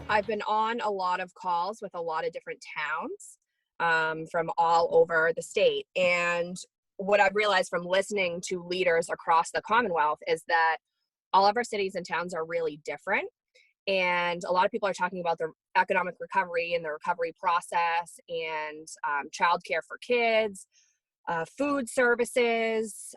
I've been on a lot of calls with a lot of different towns from all over the state. And what I've realized from listening to leaders across the Commonwealth is that all of our cities and towns are really different. And a lot of people are talking about the economic recovery and the recovery process and childcare for kids, food services,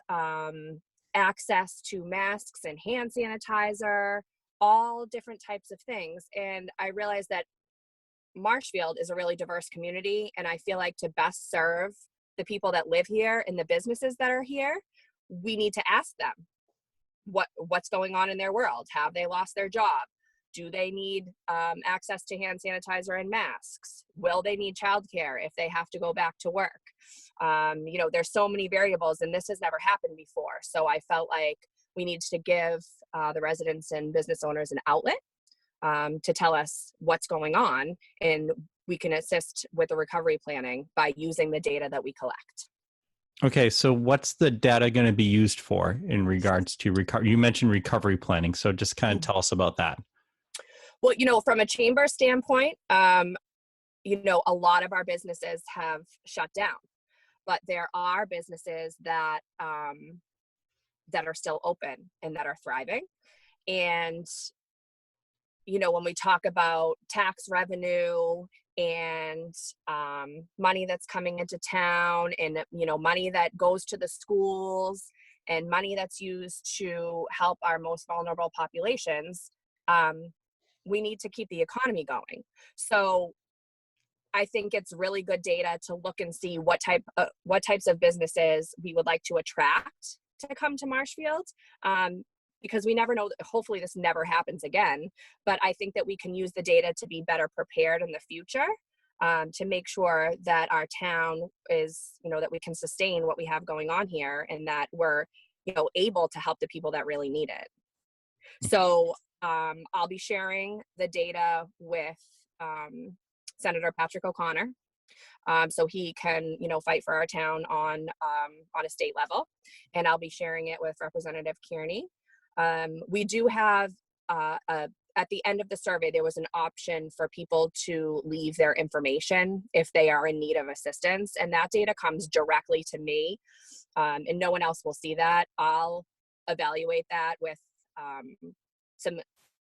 access to masks and hand sanitizer, all different types of things. And I realized that Marshfield is a really diverse community, and I feel like to best serve the people that live here and the businesses that are here, we need to ask them what's going on in their world. Have they lost their job? Do they need access to hand sanitizer and masks? Will they need childcare if they have to go back to work? There's so many variables, and this has never happened before. So I felt like we need to give the residents and business owners an outlet to tell us what's going on, and we can assist with the recovery planning by using the data that we collect. Okay, so what's the data going to be used for in regards to recovery? You mentioned recovery planning, so just kind of tell us about that. Well, from a chamber standpoint, a lot of our businesses have shut down, but there are businesses that are still open and that are thriving. And, when we talk about tax revenue and money that's coming into town and, money that goes to the schools and money that's used to help our most vulnerable populations, we need to keep the economy going. So I think it's really good data to look and see what types of businesses we would like to attract to come to Marshfield, because we never know. Hopefully this never happens again, but I think that we can use the data to be better prepared in the future, to make sure that our town is, that we can sustain what we have going on here, and that we're, able to help the people that really need it. So I'll be sharing the data with Senator Patrick O'Connor, so he can, fight for our town on a state level, and I'll be sharing it with Representative Kearney. We do have at the end of the survey, there was an option for people to leave their information if they are in need of assistance, and that data comes directly to me, and no one else will see that. I'll evaluate that with some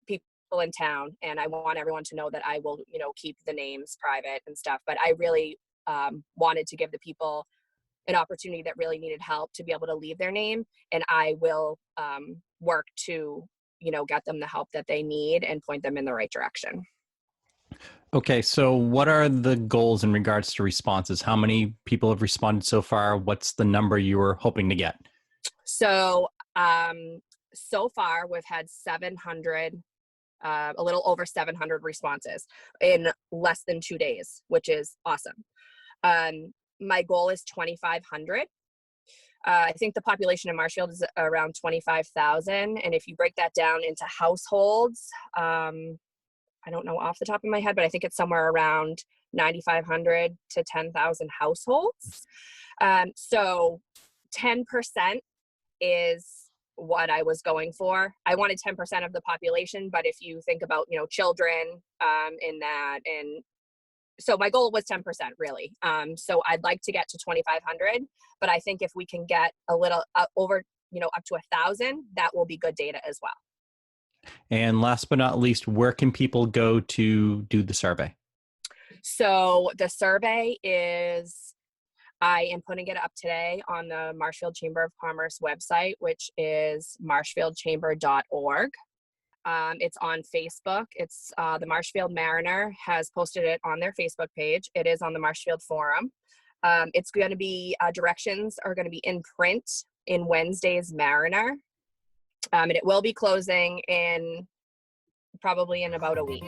people in town, and I want everyone to know that I will, keep the names private and stuff, but I really wanted to give the people an opportunity that really needed help to be able to leave their name, and I will work to, get them the help that they need and point them in the right direction. Okay, so what are the goals in regards to responses? How many people have responded so far? What's the number you were hoping to get? So, so far we've had 700, a little over 700 responses in less than 2 days, which is awesome. My goal is 2,500. I think the population in Marshfield is around 25,000. And if you break that down into households, I don't know off the top of my head, but I think it's somewhere around 9,500 to 10,000 households. So 10% is what I was going for. I wanted 10% of the population, but if you think about, children in that, and so my goal was 10% really. So I'd like to get to 2,500, but I think if we can get a little over, up to 1,000, that will be good data as well. And last but not least, where can people go to do the survey? So the survey I am putting it up today on the Marshfield Chamber of Commerce website, which is marshfieldchamber.org. It's on Facebook. It's the Marshfield Mariner has posted it on their Facebook page. It is on the Marshfield Forum. It's going to be, directions are going to be in print in Wednesday's Mariner. And it will be closing probably in about a week.